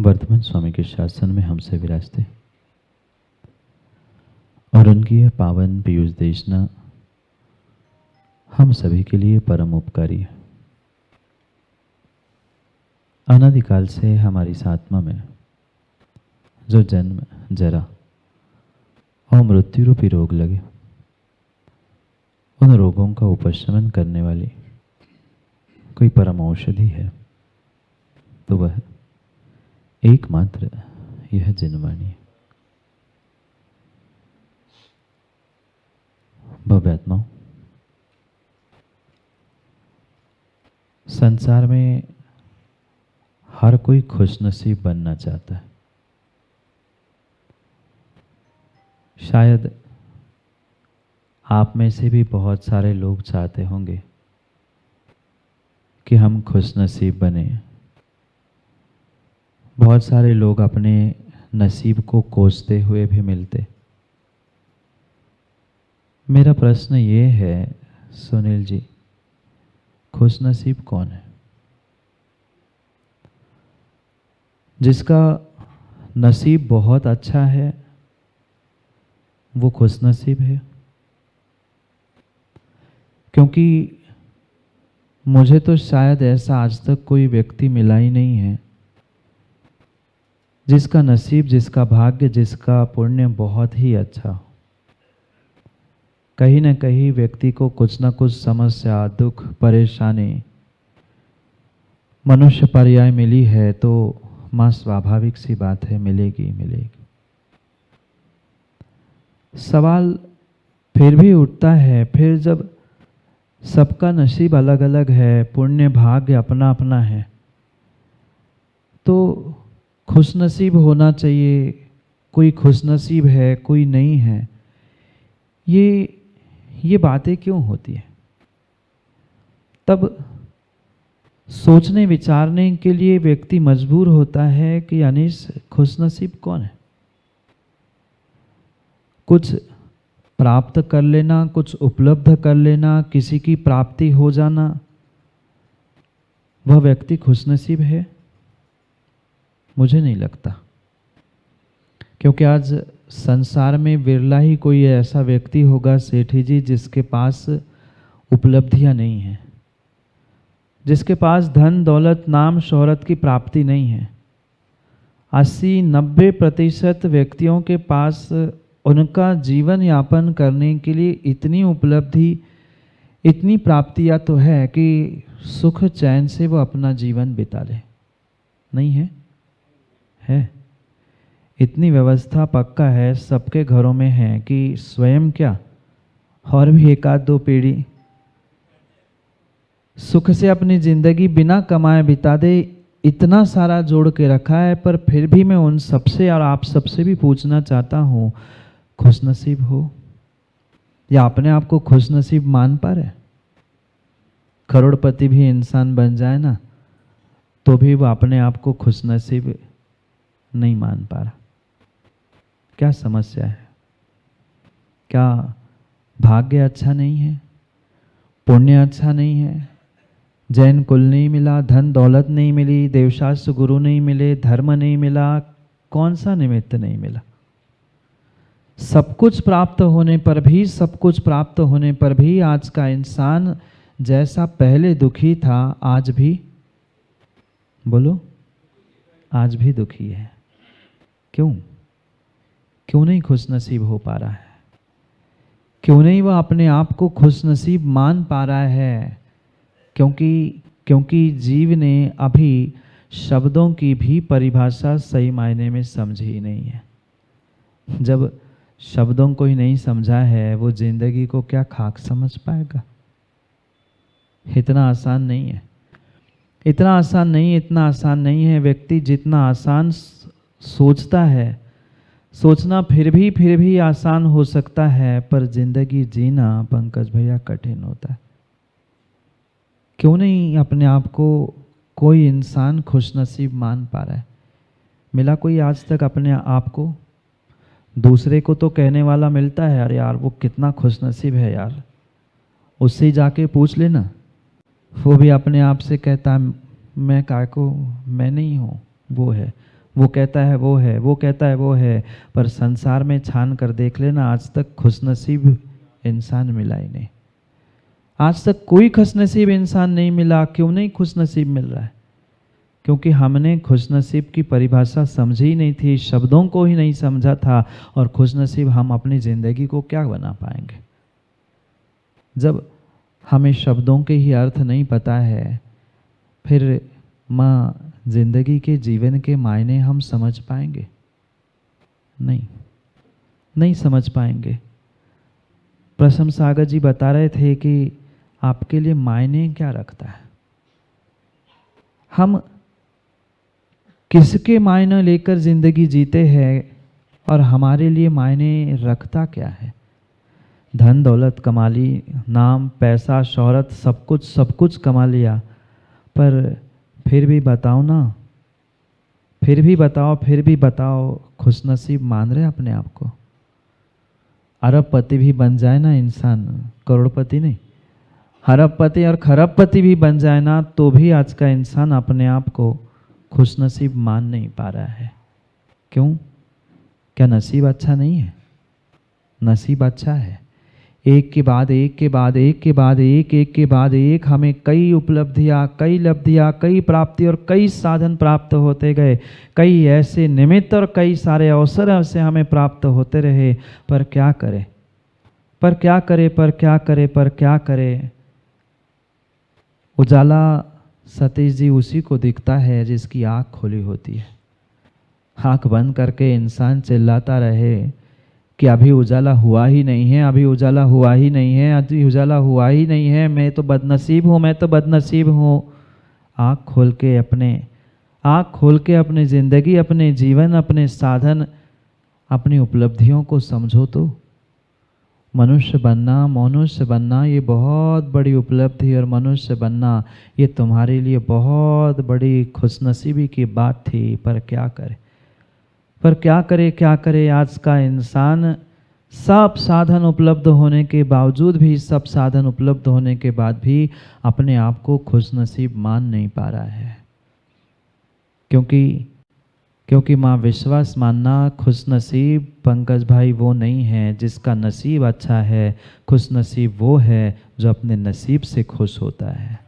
वर्तमान स्वामी के शासन में हमसे विराजते और उनकी यह पावन पीयूष देशना हम सभी के लिए परम उपकारी है। अनादिकाल से हमारी इस आत्मा में जो जन्म, जरा और मृत्यु रूपी रोग लगे, उन रोगों का उपशमन करने वाली कोई परम औषधि है तो वह एकमात्र यह जिनवाणी है। भव्यात्माओं, संसार में हर कोई खुशनसीब बनना चाहता है। शायद आप में से भी बहुत सारे लोग चाहते होंगे कि हम खुशनसीब बने। बहुत सारे लोग अपने नसीब को कोसते हुए भी मिलते। मेरा प्रश्न ये है सुनील जी, खुशनसीब कौन है? जिसका नसीब बहुत अच्छा है वो खुशनसीब है? क्योंकि मुझे तो शायद ऐसा आज तक कोई व्यक्ति मिला ही नहीं है जिसका नसीब, जिसका भाग्य, जिसका पुण्य बहुत ही अच्छा हो। कहीं न कहीं व्यक्ति को कुछ न कुछ समस्या, दुख, परेशानी, मनुष्य पर्याय मिली है तो मां स्वाभाविक सी बात है, मिलेगी मिलेगी। सवाल फिर भी उठता है, फिर जब सबका नसीब अलग अलग है, पुण्य भाग्य अपना अपना है, तो खुशनसीब होना चाहिए। कोई खुशनसीब है, कोई नहीं है, ये बातें क्यों होती है? तब सोचने विचारने के लिए व्यक्ति मजबूर होता है कि अनीश, खुशनसीब कौन है? कुछ प्राप्त कर लेना, कुछ उपलब्ध कर लेना, किसी की प्राप्ति हो जाना, वह व्यक्ति खुशनसीब है? मुझे नहीं लगता। क्योंकि आज संसार में विरला ही कोई ऐसा व्यक्ति होगा सेठी जी जिसके पास उपलब्धियां नहीं है, जिसके पास धन दौलत नाम शोहरत की प्राप्ति नहीं है। 80-90% व्यक्तियों के पास उनका जीवन यापन करने के लिए इतनी उपलब्धि, इतनी प्राप्तियां तो है कि सुख चैन से वो अपना जीवन बिता ले। नहीं है? है। इतनी व्यवस्था पक्का है, सबके घरों में है कि स्वयं क्या और भी एक आध दो पीढ़ी सुख से अपनी जिंदगी बिना कमाए बिता दे, इतना सारा जोड़ के रखा है। पर फिर भी मैं उन सबसे और आप सबसे भी पूछना चाहता हूँ, खुशनसीब हो या अपने आप को खुशनसीब मान पा रहे? करोड़पति भी इंसान बन जाए ना तो भी वो अपने आप को खुशनसीब नहीं मान पा रहा। क्या समस्या है? क्या भाग्य अच्छा नहीं है? पुण्य अच्छा नहीं है? जैन कुल नहीं मिला, धन दौलत नहीं मिली, देवशास्त्र गुरु नहीं मिले, धर्म नहीं मिला, कौन सा निमित्त नहीं मिला? सब कुछ प्राप्त होने पर भी, सब कुछ प्राप्त होने पर भी आज का इंसान जैसा पहले दुखी था, आज भी, बोलो, आज भी दुखी है। क्यों? क्यों नहीं खुशनसीब हो पा रहा है? क्यों नहीं वह अपने आप को खुशनसीब मान पा रहा है? क्योंकि जीव ने अभी शब्दों की भी परिभाषा सही मायने में समझी ही नहीं है। जब शब्दों को ही नहीं समझा है, वो जिंदगी को क्या खाक समझ पाएगा? इतना आसान नहीं है, इतना आसान नहीं, इतना आसान नहीं है। व्यक्ति जितना आसान सोचता है, सोचना फिर भी आसान हो सकता है, पर जिंदगी जीना पंकज भैया कठिन होता है। क्यों नहीं अपने आप को कोई इंसान खुशनसीब मान पा रहा है? मिला कोई आज तक अपने आप को? दूसरे को तो कहने वाला मिलता है, अरे यार वो कितना खुशनसीब है यार, उससे ही जाके पूछ लेना। वो भी अपने आप से कहता है मैं काय को, मैं नहीं हूँ, वो है। वो कहता है वो है, वो कहता है वो है, पर संसार में छान कर देख लेना, आज तक खुशनसीब इंसान मिला ही नहीं। आज तक कोई खुशनसीब इंसान नहीं मिला। क्यों नहीं खुशनसीब मिल रहा है? क्योंकि हमने खुशनसीब की परिभाषा समझी ही नहीं थी, शब्दों को ही नहीं समझा था। और खुशनसीब हम अपनी ज़िंदगी को क्या बना पाएंगे जब हमें शब्दों के ही अर्थ नहीं पता है? फिर माँ ज़िंदगी के जीवन के मायने हम समझ पाएंगे? नहीं समझ पाएंगे। प्रसम सागर जी बता रहे थे कि आपके लिए मायने क्या रखता है। हम किसके मायने लेकर जिंदगी जीते हैं और हमारे लिए मायने रखता क्या है? धन दौलत कमा ली, नाम पैसा शोहरत सब कुछ कमा लिया, पर फिर भी बताओ ना, फिर भी बताओ खुशनसीब मान रहे अपने आप को? अरबपति भी बन जाए ना इंसान, करोड़पति नहीं, अरबपति और खरबपति भी बन जाए ना, तो भी आज का इंसान अपने आप को खुशनसीब मान नहीं पा रहा है। क्यों? क्या नसीब अच्छा नहीं है? नसीब अच्छा है। एक के बाद एक के बाद एक के बाद एक के बाद एक हमें कई उपलब्धियाँ, कई लब्धियाँ, कई प्राप्ति और कई साधन प्राप्त होते गए। कई ऐसे निमित्त और कई सारे अवसर ऐसे हमें प्राप्त होते रहे। पर क्या करें, पर क्या करें, पर क्या करें, पर क्या करें? उजाला सतीश जी उसी को दिखता है जिसकी आँख खुली होती है। आँख बंद करके इंसान चिल्लाता रहे कि अभी उजाला हुआ ही नहीं है, अभी उजाला हुआ ही नहीं है, अभी उजाला हुआ ही नहीं है, मैं तो बदनसीब हूँ, मैं तो बदनसीब हूँ। आँख खोल के अपने ज़िंदगी, अपने जीवन, अपने साधन, अपनी उपलब्धियों को समझो तो। मनुष्य बनना ये बहुत बड़ी उपलब्धि, और मनुष्य बनना ये तुम्हारे लिए बहुत बड़ी खुशनसीबी की बात थी। पर क्या करे, पर क्या करे, क्या करे? आज का इंसान सब साधन उपलब्ध होने के बावजूद भी, सब साधन उपलब्ध होने के बाद भी अपने आप को खुशनसीब मान नहीं पा रहा है। क्योंकि माँ विश्वास मानना, खुशनसीब पंकज भाई वो नहीं है जिसका नसीब अच्छा है। खुशनसीब वो है जो अपने नसीब से खुश होता है।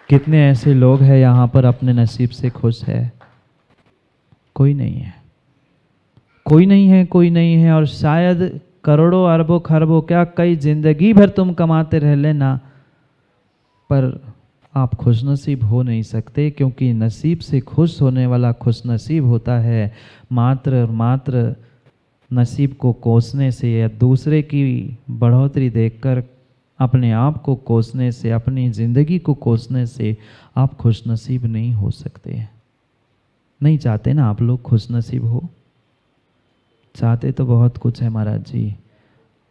कितने ऐसे लोग हैं यहाँ पर अपने नसीब से खुश है? कोई नहीं है, कोई नहीं है, कोई नहीं है। और शायद करोड़ों अरबों खरबों क्या कई जिंदगी भर तुम कमाते रह लेना, पर आप खुशनसीब हो नहीं सकते। क्योंकि नसीब से खुश होने वाला खुशनसीब होता है। मात्र और मात्र नसीब को कोसने से या दूसरे की बढ़ोतरी देखकर अपने आप को कोसने से, अपनी ज़िंदगी को कोसने से आप खुशनसीब नहीं हो सकते। नहीं चाहते ना आप लोग खुशनसीब हो? चाहते तो बहुत कुछ है महाराज जी,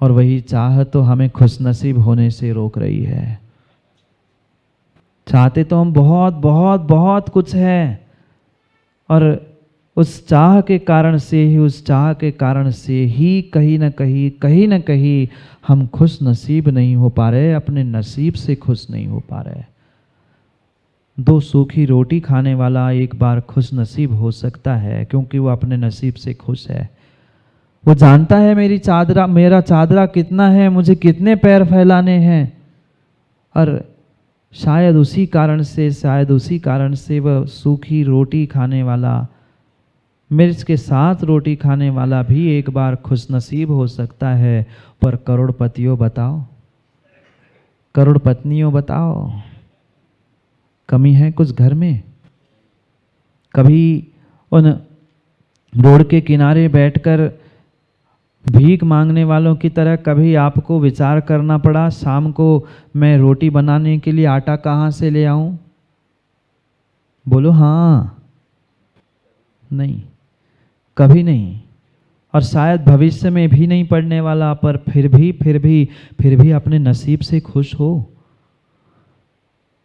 और वही चाह तो हमें खुशनसीब होने से रोक रही है। चाहते तो हम बहुत बहुत बहुत कुछ है, और उस चाह के कारण से ही कहीं न कहीं हम खुश नसीब नहीं हो पा रहे, अपने नसीब से खुश नहीं हो पा रहे। दो सूखी रोटी खाने वाला एक बार खुश नसीब हो सकता है, क्योंकि वो अपने नसीब से खुश है। वो जानता है मेरा चादरा कितना है, मुझे कितने पैर फैलाने हैं, और शायद उसी कारण से वह सूखी रोटी खाने वाला, मिर्च के साथ रोटी खाने वाला भी एक बार खुशनसीब हो सकता है। पर करोड़पतियों बताओ, करोड़पत्नियों बताओ, कमी है कुछ घर में? कभी उन रोड के किनारे बैठकर भीख मांगने वालों की तरह कभी आपको विचार करना पड़ा, शाम को मैं रोटी बनाने के लिए आटा कहाँ से ले आऊं? बोलो हाँ। नहीं, कभी नहीं, और शायद भविष्य में भी नहीं पड़ने वाला। पर फिर भी अपने नसीब से खुश हो।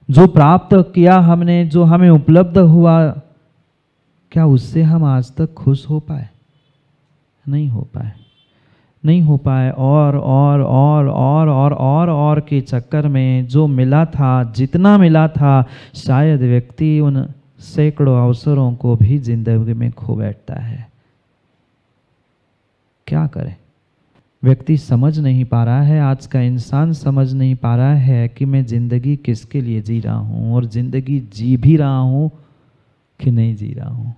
जो प्राप्त किया हमने, जो हमें उपलब्ध हुआ, क्या उससे हम आज तक खुश हो पाए? नहीं हो पाए। और के चक्कर में जो मिला था, जितना मिला था, शायद व्यक्ति उन सैकड़ों अवसरों को भी जिंदगी में खो बैठता है। क्या करे? व्यक्ति समझ नहीं पा रहा है, आज का इंसान समझ नहीं पा रहा है कि मैं जिंदगी किसके लिए जी रहा हूँ और जिंदगी जी भी रहा हूँ कि नहीं जी रहा हूँ।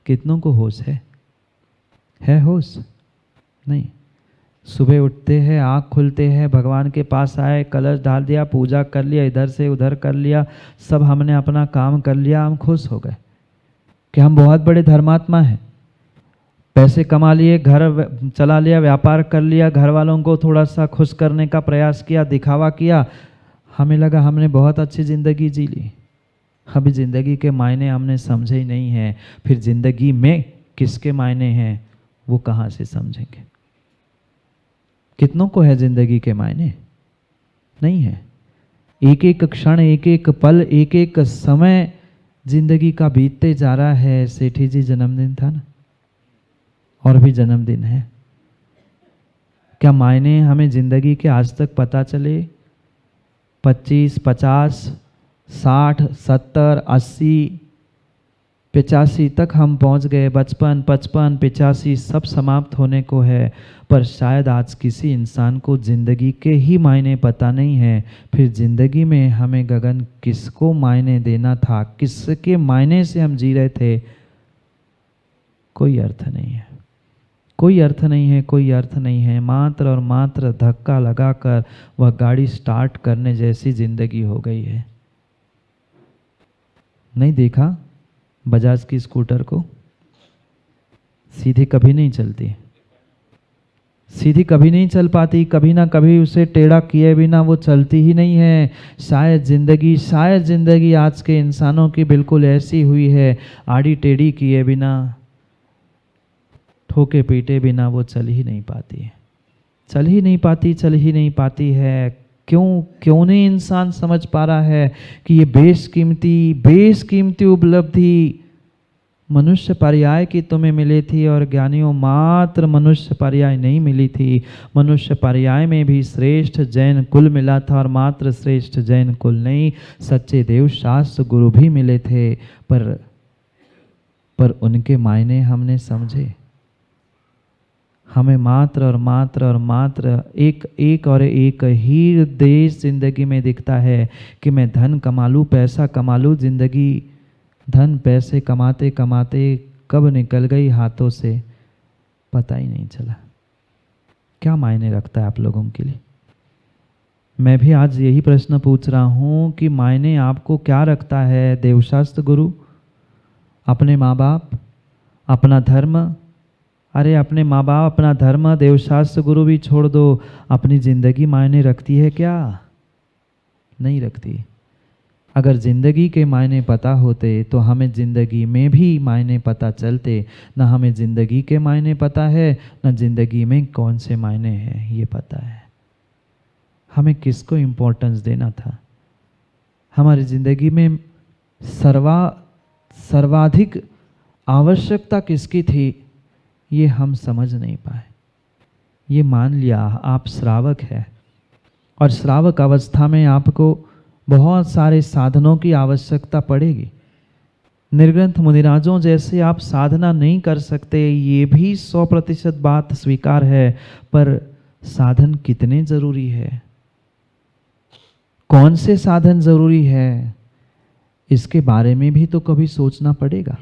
कितनों को होश है होश? नहीं। सुबह उठते हैं, आँख खुलते हैं, भगवान के पास आए, कलश डाल दिया, पूजा कर लिया, इधर से उधर कर लिया, सब हमने अपना काम कर लिया, हम खुश हो गए कि हम बहुत बड़े धर्मात्मा हैं। पैसे कमा लिए, घर चला लिया, व्यापार कर लिया, घर वालों को थोड़ा सा खुश करने का प्रयास किया, दिखावा किया, हमें लगा हमने बहुत अच्छी ज़िंदगी जी ली। अभी ज़िंदगी के मायने हमने समझे ही नहीं हैं। फिर ज़िंदगी में किसके मायने हैं वो कहाँ से समझेंगे? कितनों को है ज़िंदगी के मायने? नहीं है। एक एक क्षण, एक एक पल, एक एक समय ज़िंदगी का बीतते जा रहा है। सेठी जी जन्मदिन था ना, और भी जन्मदिन है। क्या मायने हमें ज़िंदगी के आज तक पता चले? 25, 50, 60, 70, 80, 85 तक हम पहुंच गए। 55, 55, 85 सब समाप्त होने को है। पर शायद आज किसी इंसान को ज़िंदगी के ही मायने पता नहीं है। फिर ज़िंदगी में हमें गगन किसको मायने देना था, किसके मायने से हम जी रहे थे, कोई अर्थ नहीं है। कोई अर्थ नहीं है, कोई अर्थ नहीं है। मात्र और मात्र धक्का लगाकर वह गाड़ी स्टार्ट करने जैसी ज़िंदगी हो गई है। नहीं देखा बजाज की स्कूटर को? सीधी कभी नहीं चलती, सीधी कभी नहीं चल पाती, कभी ना कभी उसे टेढ़ा किए बिना वो चलती ही नहीं है। शायद ज़िंदगी आज के इंसानों की बिल्कुल ऐसी हुई है, आड़ी टेढ़ी किए बिना, ठोके पीटे बिना वो चल ही नहीं पाती है, चल ही नहीं पाती है। क्यों नहीं इंसान समझ पा रहा है कि ये बेशकीमती उपलब्धि मनुष्य पर्याय की तुम्हें मिली थी और ज्ञानियों मात्र मनुष्य पर्याय नहीं मिली थी। मनुष्य पर्याय में भी श्रेष्ठ जैन कुल मिला था, और मात्र श्रेष्ठ जैन कुल नहीं, सच्चे देव शास्त्र गुरु भी मिले थे। पर उनके मायने हमने समझे? हमें मात्र और मात्र एक ही उद्देश्य जिंदगी में दिखता है कि मैं धन कमा लूँ, पैसा कमा लूँ। जिंदगी धन पैसे कमाते कमाते कब निकल गई हाथों से पता ही नहीं चला। क्या मायने रखता है आप लोगों के लिए? मैं भी आज यही प्रश्न पूछ रहा हूँ कि मायने आपको क्या रखता है? देवशास्त्र गुरु, अपने माँ बाप, अपना धर्म? अरे अपने माँ बाप, अपना धर्म, देवशास्त्र गुरु भी छोड़ दो, अपनी ज़िंदगी मायने रखती है क्या? नहीं रखती। अगर ज़िंदगी के मायने पता होते तो हमें ज़िंदगी में भी मायने पता चलते। न हमें ज़िंदगी के मायने पता है, न ज़िंदगी में कौन से मायने हैं ये पता है। हमें किसको इम्पोर्टेंस देना था? हमारी ज़िंदगी में सर्वाधिक आवश्यकता किसकी थी ये हम समझ नहीं पाए। ये मान लिया आप श्रावक हैं, और श्रावक अवस्था में आपको बहुत सारे साधनों की आवश्यकता पड़ेगी। निर्ग्रंथ मुनिराजों जैसे आप साधना नहीं कर सकते, ये भी 100% बात स्वीकार है। पर साधन कितने ज़रूरी है, कौन से साधन ज़रूरी है, इसके बारे में भी तो कभी सोचना पड़ेगा।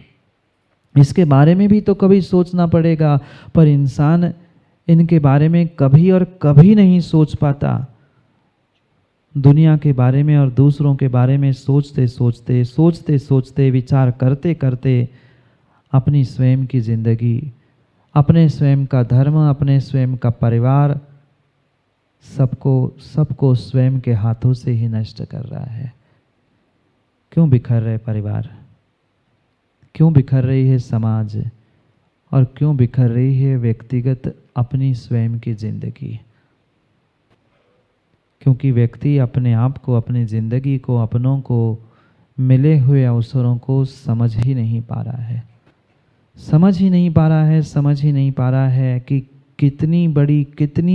इसके बारे में भी तो कभी सोचना पड़ेगा। पर इंसान इनके बारे में कभी और कभी नहीं सोच पाता। दुनिया के बारे में और दूसरों के बारे में सोचते सोचते विचार करते करते अपनी स्वयं की जिंदगी, अपने स्वयं का धर्म, अपने स्वयं का परिवार, सबको स्वयं के हाथों से ही नष्ट कर रहा है। क्यों बिखर रहे परिवार, क्यों बिखर रही है समाज, और क्यों बिखर रही है व्यक्तिगत अपनी स्वयं की जिंदगी? क्योंकि व्यक्ति अपने आप को, अपनी जिंदगी को, अपनों को, मिले हुए अवसरों को समझ ही नहीं पा रहा है। समझ ही नहीं पा रहा है कि कितनी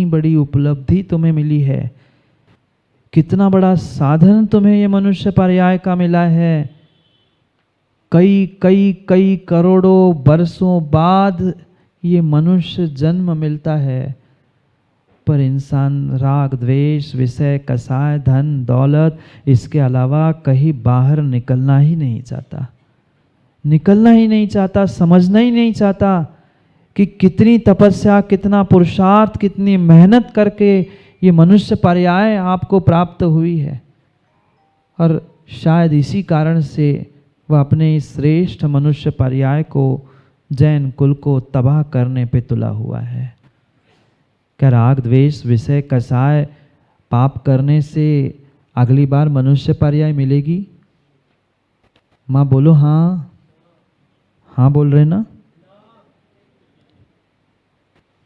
बड़ी उपलब्धि तुम्हें मिली है, कितना बड़ा साधन तुम्हें ये मनुष्य पर्याय का मिला है। कई कई कई करोड़ों वर्षों बाद ये मनुष्य जन्म मिलता है, पर इंसान राग द्वेष विषय कसाय धन दौलत इसके अलावा कहीं बाहर निकलना ही नहीं चाहता, निकलना ही नहीं चाहता, समझना ही नहीं चाहता कि कितनी तपस्या, कितना पुरुषार्थ, कितनी मेहनत करके ये मनुष्य पर्याय आपको प्राप्त हुई है। और शायद इसी कारण से वह अपने इस श्रेष्ठ मनुष्य पर्याय को, जैन कुल को तबाह करने पे तुला हुआ है। क्या राग द्वेष विषय कसाय पाप करने से अगली बार मनुष्य पर्याय मिलेगी? माँ बोलो हाँ, हाँ बोल रहे ना?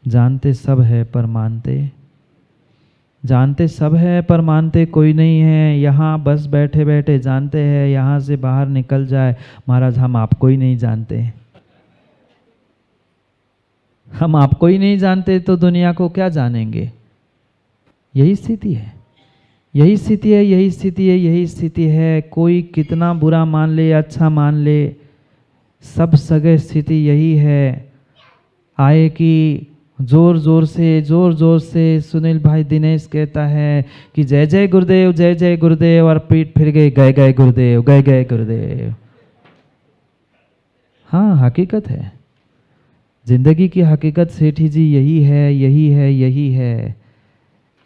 जानते सब है पर मानते, जानते सब है पर मानते कोई नहीं है। यहाँ बस बैठे बैठे जानते हैं, यहाँ से बाहर निकल जाए महाराज हम आपको ही नहीं जानते, हम आपको ही नहीं जानते तो दुनिया को क्या जानेंगे। यही स्थिति है, यही स्थिति है, यही स्थिति है, यही स्थिति है। कोई कितना बुरा मान ले, अच्छा मान ले, सब सगे स्थिति यही है। आए कि जोर जोर से सुनील भाई दिनेश कहता है कि जय जय गुरुदेव, जय जय गुरुदेव, और पीठ फिर गए, गए गए गुरुदेव, गए गए गुरुदेव। हाँ हकीकत है, जिंदगी की हकीकत सेठी जी यही है, यही है, यही है।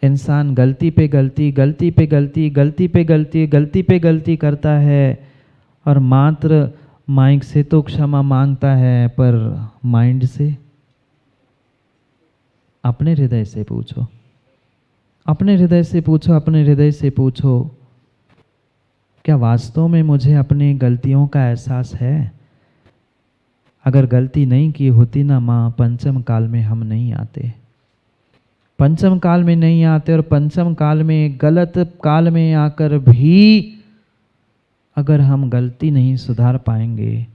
इंसान गलती पे गलती, गलती पे गलती, गलती पे गलती, गलती पे गलती करता है, और मात्र माइक से तो क्षमा मांगता है, पर माइंड से? अपने हृदय से पूछो, अपने हृदय से पूछो, अपने हृदय से पूछो, क्या वास्तव में मुझे अपनी गलतियों का एहसास है? अगर गलती नहीं की होती ना माँ, पंचम काल में हम नहीं आते, पंचम काल में नहीं आते। और पंचम काल में, गलत काल में आकर भी अगर हम गलती नहीं सुधार पाएंगे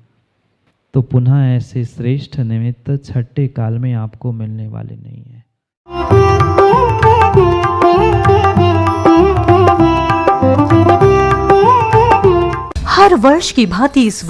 तो पुनः ऐसे श्रेष्ठ निमित्त छठे काल में आपको मिलने वाले नहीं है। हर वर्ष की भांति इस